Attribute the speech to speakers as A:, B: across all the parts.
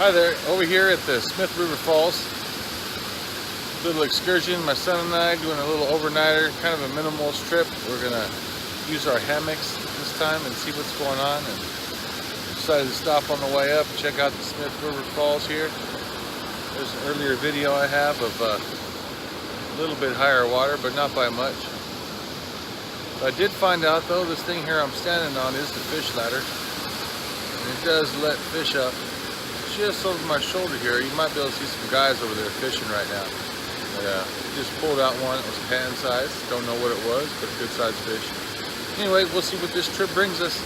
A: Hi there, over here at the Smith River Falls. Little excursion, my son and I doing a little overnighter, kind of a minimalist trip. We're gonna use our hammocks this time and see what's going on. And decided to stop on the way up, check out the Smith River Falls here. There's an earlier video I have of a little bit higher water, but not by much. I did find out though, this thing here I'm standing on is the fish ladder. And it does let fish up just over my shoulder here. You might be able to see some guys over there fishing right now. But, just pulled out one that was pan sized. Don't know what it was, but a good sized fish. Anyway, we'll see what this trip brings us.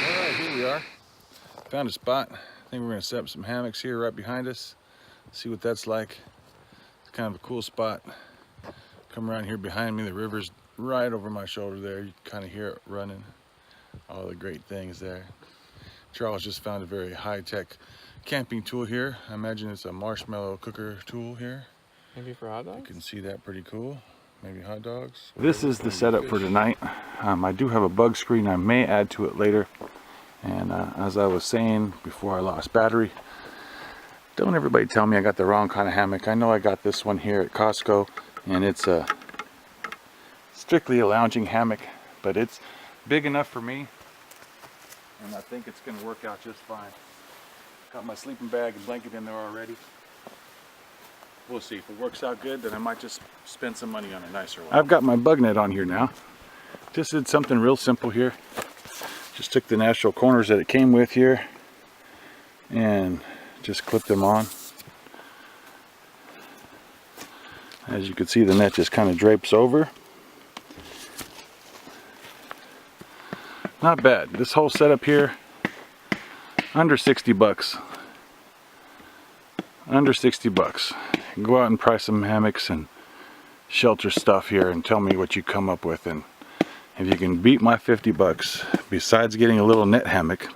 A: Alright, here we are. Found a spot. I think we're going to set up some hammocks here right behind us. See what that's like. It's kind of a cool spot. Come around here behind me, the river's right over my shoulder there. You can kind of hear it running. All the great things there. Charles just found a very high-tech camping tool here. I imagine it's a marshmallow cooker tool here.
B: Maybe for hot dogs?
A: You can see that pretty cool. Maybe hot dogs.
C: This is the setup for tonight. I do have a bug screen. I may add to it later. And as I was saying before I lost battery, don't everybody tell me I got the wrong kind of hammock. I know I got this one here at Costco, and it's strictly a lounging hammock, but it's big enough for me, and I think it's going to work out just fine. Got my sleeping bag and blanket in there already. We'll see. If it works out good, then I might just spend some money on a nicer one. I've got my bug net on here now. Just did something real simple here. Just took the natural corners that it came with here and just clip them on. As you can see, the net just kind of drapes over. Not bad. This whole setup here, under 60 bucks. Under 60 bucks. Go out and price some hammocks and shelter stuff here and tell me what you come up with. And if you can beat my 50 bucks, besides getting a little net hammock,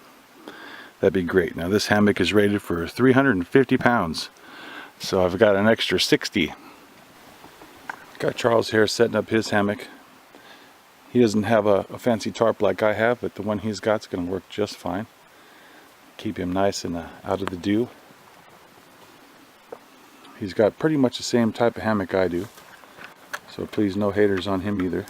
C: that'd be great. Now this hammock is rated for 350 pounds. So I've got an extra 60. Got Charles here setting up his hammock. He doesn't have a fancy tarp like I have, but the one he's got's going to work just fine. Keep him nice and out of the dew. He's got pretty much the same type of hammock I do. So please, no haters on him either.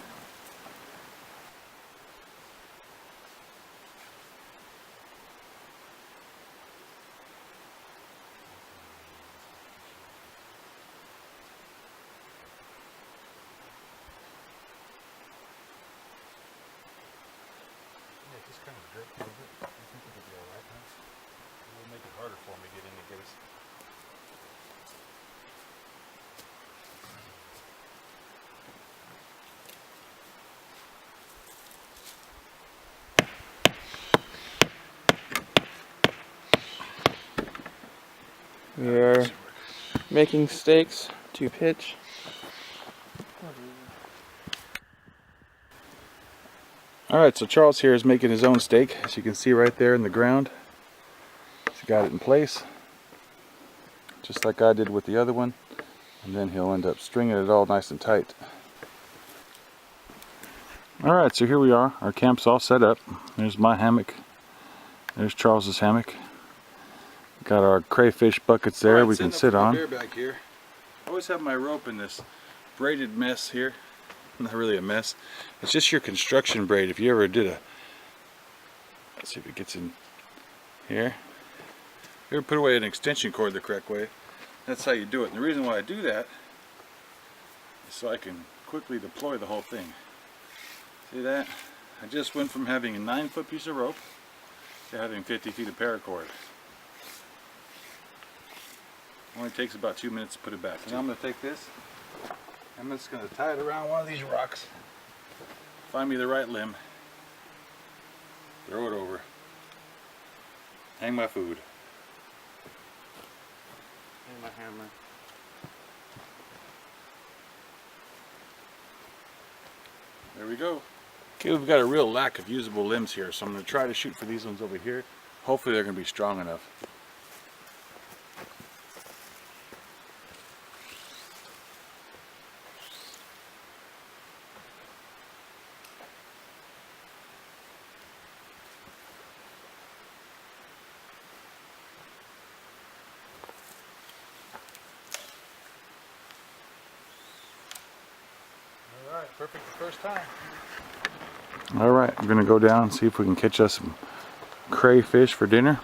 A: Just kind of drip a little bit. I think it'll be alright, huh? It will make it harder for me to get in the case.
B: We are making stakes to pitch.
C: Alright, so Charles here is making his own stake, as you can see right there in the ground. He's got it in place, just like I did with the other one, and then he'll end up stringing it all nice and tight. Alright, so here we are. Our camp's all set up. There's my hammock. There's Charles's hammock. Got our crayfish buckets there.
A: Right,
C: we can sit on.
A: Back here. I always have my rope in this braided mess here. Not really a mess. It's just your construction braid. If you ever did a, let's see if it gets in here. If you ever put away an extension cord the correct way, that's how you do it. And the reason why I do that is so I can quickly deploy the whole thing. See that? I just went from having a 9-foot piece of rope to having 50 feet of paracord. Only takes about 2 minutes to put it back. So now I'm going to take this. I'm just going to tie it around one of these rocks. Find me the right limb. Throw it over. Hang my food.
B: And my hammer.
A: There we go. Okay, we've got a real lack of usable limbs here, so I'm going to try to shoot for these ones over here. Hopefully they're going to be strong enough. Perfect the first time.
C: All right, we're gonna go down and see if we can catch us some crayfish for dinner.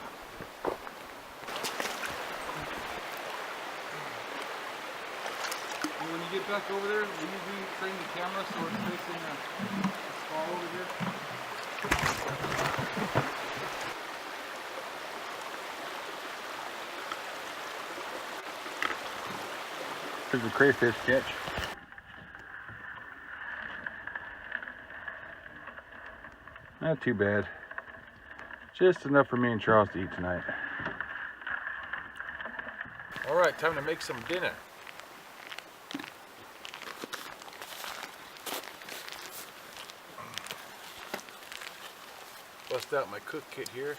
A: When you get back over there, will you reframe the camera so it's facing this wall over here? Here's the crayfish catch. Not too bad. Just enough for me and Charles to eat tonight. All right, time to make some dinner. Bust out my cook kit here.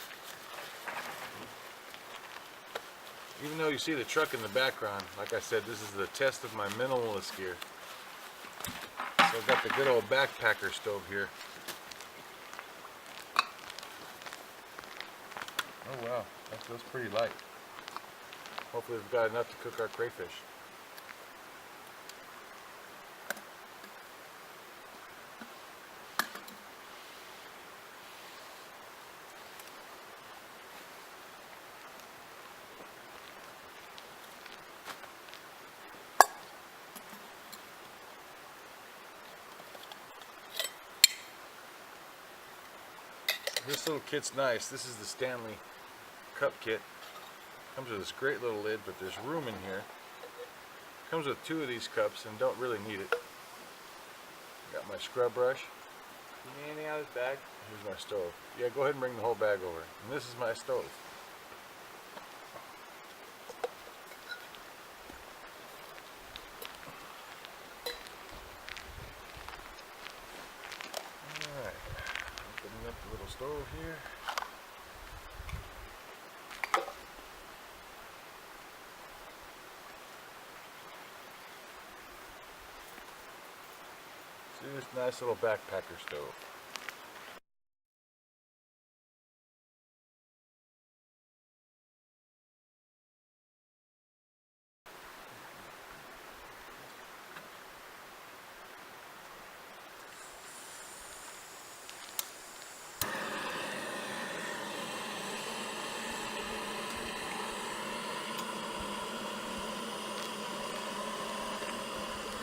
A: Even though you see the truck in the background, like I said, this is the test of my minimalist gear. So I've got the good old backpacker stove here. Oh wow, that feels pretty light. Hopefully we've got enough to cook our crayfish. This little kit's nice. This is the Stanley cup kit. Comes with this great little lid, but there's room in here. Comes with 2 of these cups and don't really need it. Got my scrub brush. Anything out of this bag? Here's my stove. Yeah, go ahead and bring the whole bag over. And this is my stove. Alright. Opening up the little stove here. See this nice little backpacker stove.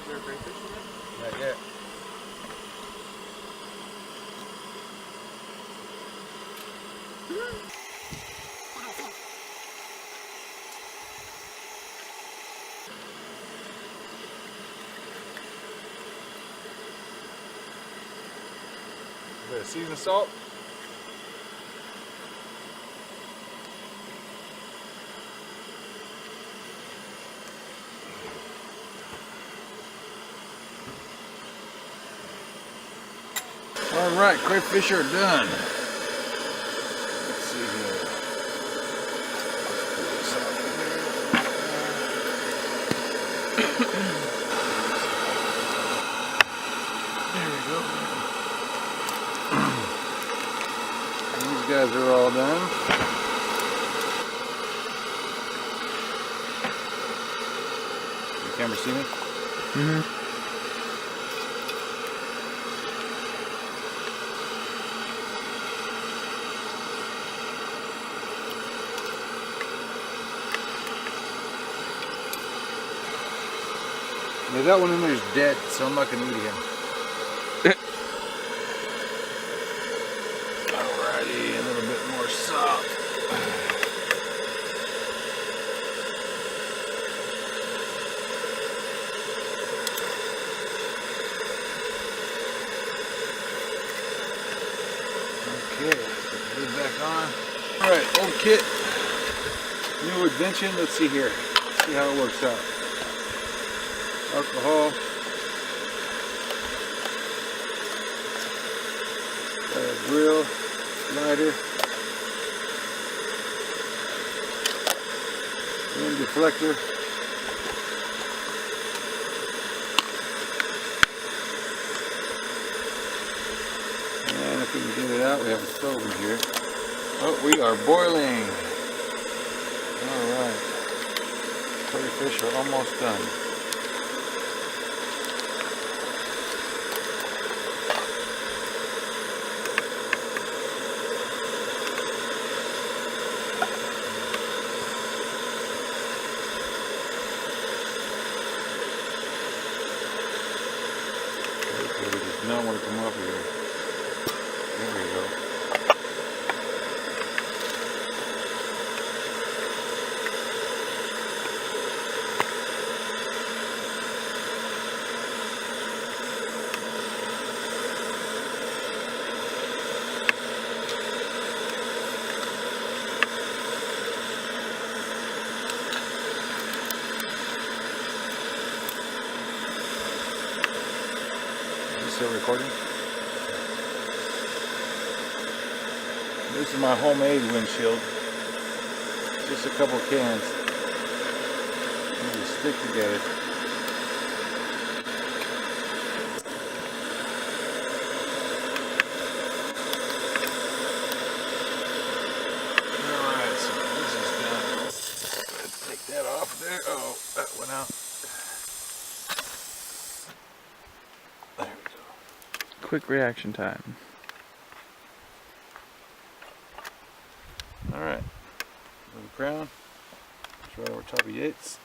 B: Is there a crayfish in it?
A: Not yet. A bit of seasoned salt. All right, crayfish are done. Let's see here. There we go. These guys are all done. The camera see me?
B: Mm-hmm.
A: Yeah, that one in there is dead, so I'm not going to eat him. Alrighty, a little bit more salt. Okay, put the lid back on. Alright, old kit, new invention. Let's see here. See how it works out. Alcohol, grill, lighter, wind deflector, and if we can get it out, we have a stove in here. Oh, we are boiling. Alright, crayfish are almost done.
C: to come up here. There we go. Still recording? This is my homemade windshield. Just a couple cans. They stick together. Alright, so this is done. Let's take that off there. Oh, that went out.
B: Quick reaction time.
C: Alright, little crown, it's right over top of Yates.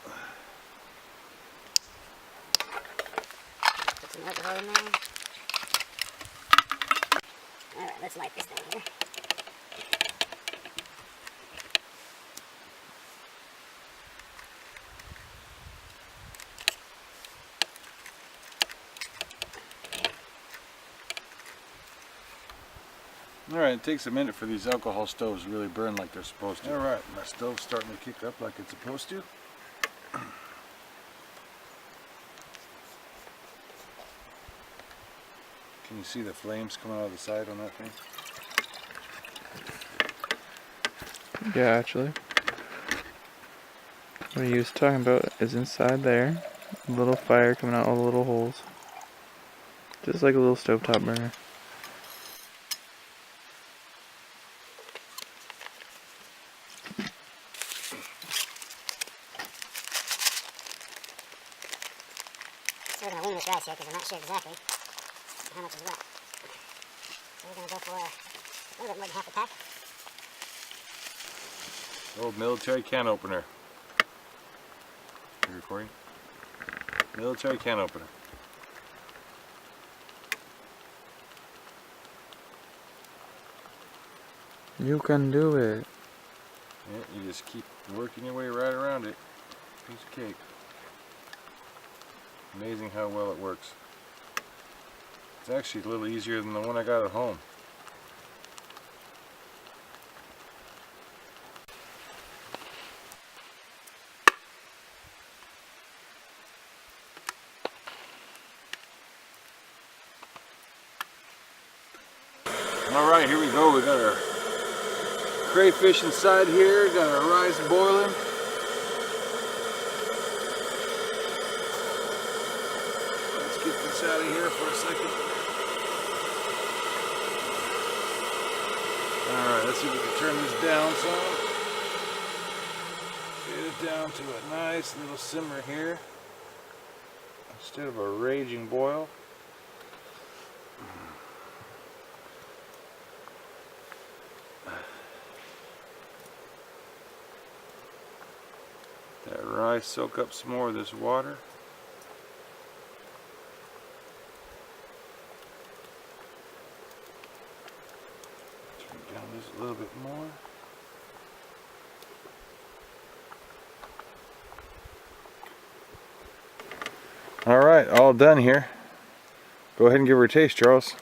D: Put some alcohol in there. Alright, let's light this down here.
C: Alright, it takes a minute for these alcohol stoves to really burn like they're supposed to. Alright, my stove's starting to kick up like it's supposed to. Can you see the flames coming out of the side on that thing?
B: Yeah, actually. What he was talking about is inside there. A little fire coming out all the little holes. Just like a little stovetop burner.
D: So we're going to wing this rice here because I'm not sure exactly how much is what. So we're going to go for a little bit more than half a pack.
C: Old military can opener. You recording? Military can opener.
B: You can do it.
C: Yeah, you just keep working your way right around it. Piece of cake. Amazing how well it works. It's actually a little easier than the one I got at home. Alright, here we go. We got our crayfish inside here, got our rice boiling. Let's get this out of here for a second. Alright, let's see if we can turn this down some. Get it down to a nice little simmer here instead of a raging boil. That rice soak up some more of this water. Turn it down just a little bit more. Alright, all done here. Go ahead and give her a taste, Charles.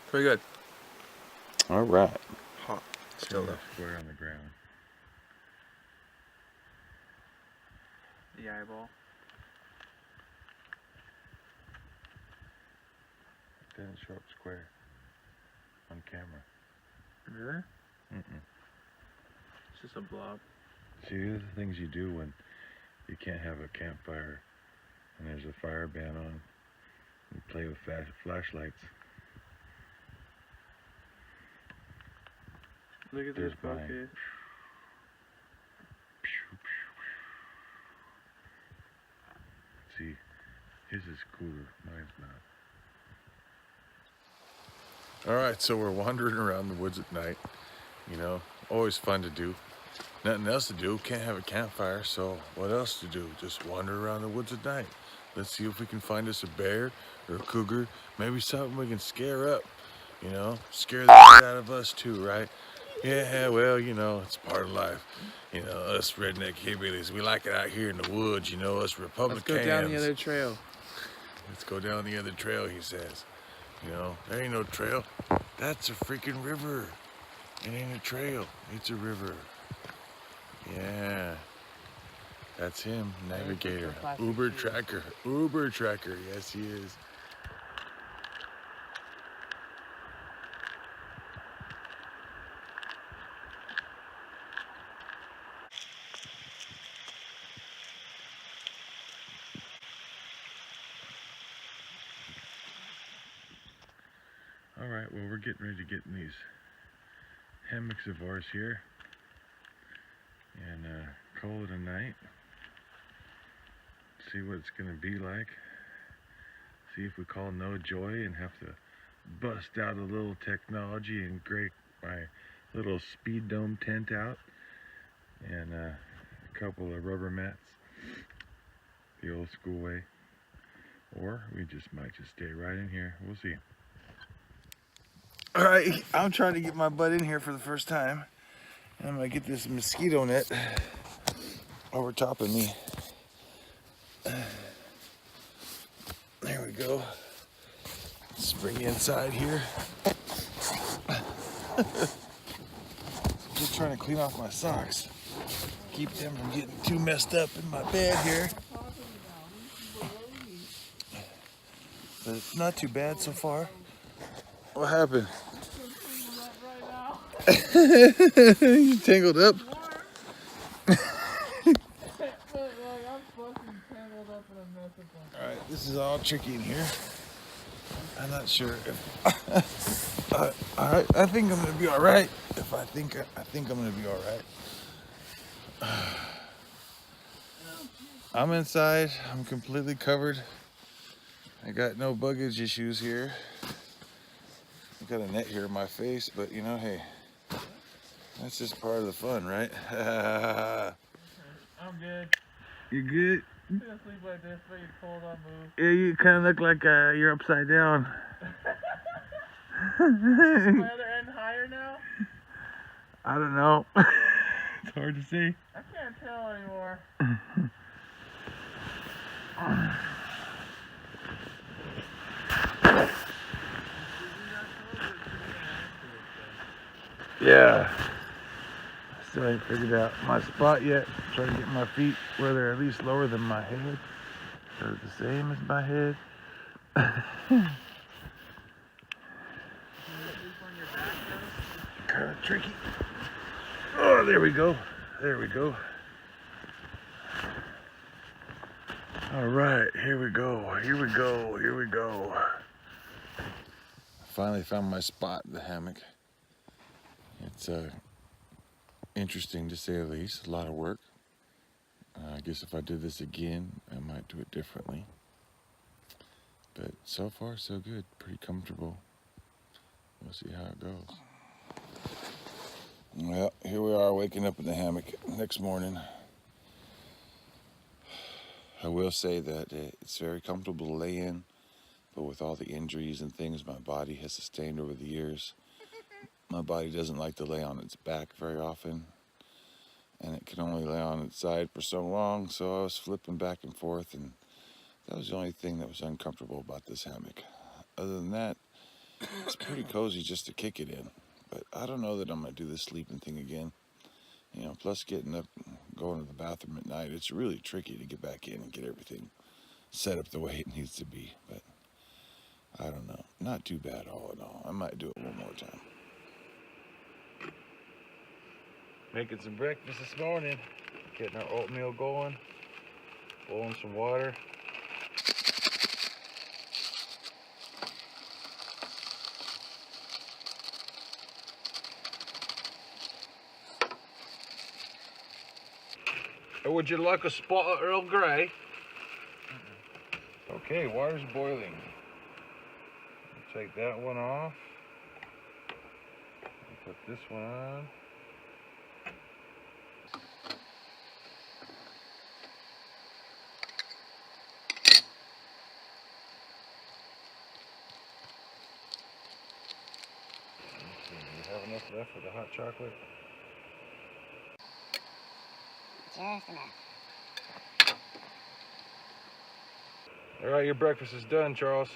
A: Pretty good.
C: Alright.
A: Hot.
C: Still left square on the ground.
B: The eyeball.
C: It didn't show up square on camera.
B: Really?
C: Mm-mm.
B: It's just a blob.
C: See, these are the things you do when you can't have a campfire and there's a fire ban on. You play with flashlights.
B: Look at
C: There's
B: this
C: mine.
B: bucket.
C: See, his is cooler, mine's not. Alright, so we're wandering around the woods at night. You know, always fun to do.
A: Nothing else to do. Can't have a campfire, so what else to do? Just wander around the woods at night. Let's see if we can find us a bear or a cougar. Maybe something we can scare up. You know, scare the shit out of us too, right? Yeah, well, you know, it's part of life. You know, us redneck hillbillies, we like it out here in the woods, you know, us Republicans.
B: Let's go down the other trail.
A: Let's go down the other trail, he says. You know, there ain't no trail. That's a freaking river. It ain't a trail, it's a river. Yeah. That's him, navigator. Uber tracker. Uber tracker, yes he is. All right, well, we're getting ready to get in these hammocks of ours here and call it a night. See what it's gonna be like. See if we call no joy and have to bust out a little technology and break my little speed dome tent out and a couple of rubber mats the old school way. Or we just might just stay right in here. We'll see. All right, I'm trying to get my butt in here for the first time. And I'm gonna get this mosquito net over top of me. There we go. Let's bring you inside here. Just trying to clean off my socks. Keep them from getting too messed up in my bed here. But it's not too bad so far. What happened? You tangled up? Alright, this is all tricky in here. I'm not sure if I think I'm gonna be alright. If I think I'm gonna be alright. I'm inside, I'm completely covered. I got no buggage issues here. I got a net here in my face, but you know, hey, that's just part of the fun, right?
B: I'm good.
A: You good?
B: I'm gonna sleep like this, but you're cold, I'll move.
A: Yeah, you kind of look like you're upside down.
B: Is my other end higher now?
A: I don't know. It's hard to see.
B: I can't tell anymore.
A: Yeah. Still ain't figured out my spot yet. Trying to get my feet where they're at least lower than my head. Or the same as my head. Kind of tricky. Oh, there we go. There we go. All right, here we go. Here we go. Here we go. Finally found my spot in the hammock. It's interesting to say the least. A lot of work. I guess if I did this again, I might do it differently. But so far, so good. Pretty comfortable. We'll see how it goes. Well, here we are waking up in the hammock next morning. I will say that it's very comfortable to lay in, but with all the injuries and things my body has sustained over the years, my body doesn't like to lay on its back very often, and it can only lay on its side for so long, so I was flipping back and forth, and that was the only thing that was uncomfortable about this hammock. Other than that, it's pretty cozy just to kick it in, but I don't know that I'm going to do this sleeping thing again. You know, plus getting up and going to the bathroom at night, it's really tricky to get back in and get everything set up the way it needs to be, but I don't know. Not too bad all in all. I might do it one more time. Making some breakfast this morning. Getting our oatmeal going. Boiling some water. Would you like a spot of Earl Grey? Okay, water's boiling. Take that one off. Put this one on.
C: enough left for the hot chocolate?
D: Just enough.
C: All right, your breakfast is done, Charles.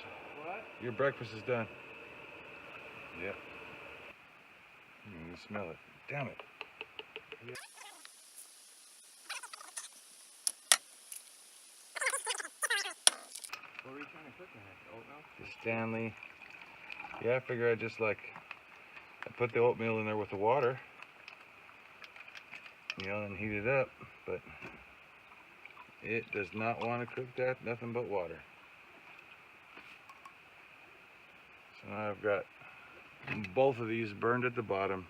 A: What?
C: Your breakfast is done. Yep. You can smell it. Damn it.
A: What were you trying to cook in it? Oatmeal?
C: The Stanley. Yeah, I figure I just like, I put the oatmeal in there with the water, you know, and heat it up, but it does not want to cook that, nothing but water. So now I've got both of these burned at the bottom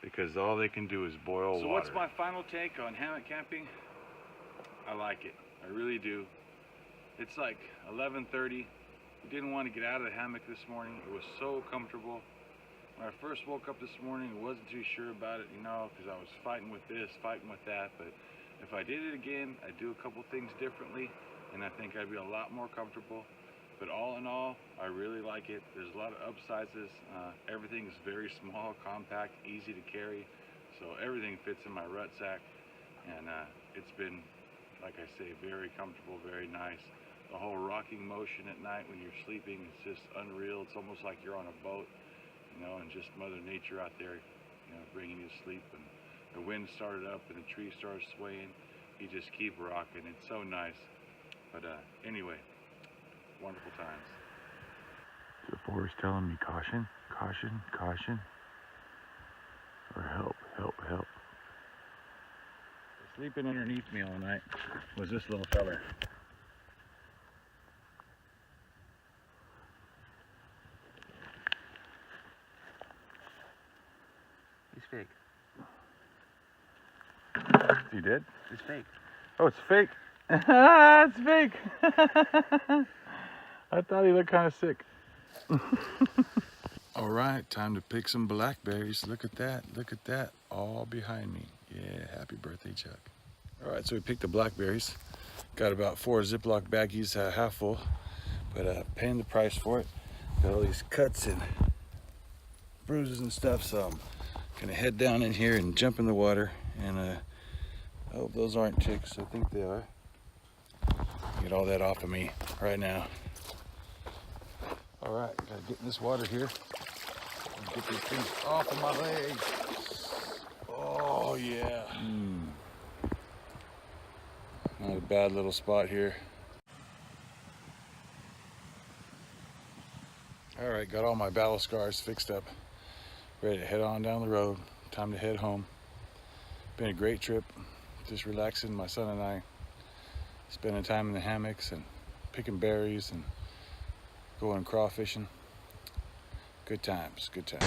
C: because all they can do is boil water.
A: So what's my final take on hammock camping? I like it. I really do. It's like 11:30. We didn't want to get out of the hammock this morning. It was so comfortable. When I first woke up this morning, I wasn't too sure about it, you know, because I was fighting with this, fighting with that. But if I did it again, I'd do a couple things differently, and I think I'd be a lot more comfortable. But all in all, I really like it. There's a lot of upsizes. Everything is very small, compact, easy to carry. So everything fits in my rucksack, and it's been, like I say, very comfortable, very nice. The whole rocking motion at night when you're sleeping is just unreal. It's almost like you're on a boat, you know, and just Mother Nature out there, you know, bringing you to sleep. And the wind started up and the trees started swaying. You just keep rocking. It's so nice. But anyway, wonderful times.
C: The forest telling me caution, caution, caution, or help, help, help.
A: Sleeping underneath me all night was this little feller. He's fake.
C: You did?
A: He's fake.
C: Oh, it's fake. It's fake. I thought he looked kind of sick. All right, time to pick some blackberries. Look at that. Look at that. All behind me. Yeah, happy birthday, Chuck. All right, so we picked the blackberries. Got about 4 Ziploc baggies, half full, but paying the price for it. Got all these cuts and bruises and stuff, so I'm gonna head down in here and jump in the water, and I hope those aren't ticks. I think they are. Get all that off of me right now. All right, gotta get in this water here and get these things off of my legs. Oh yeah. Not a bad little spot here. All right, got all my battle scars fixed up. Ready to head on down the road. Time to head home. Been a great trip. Just relaxing, my son and I. Spending time in the hammocks and picking berries and going crawfishing. Good times, good times.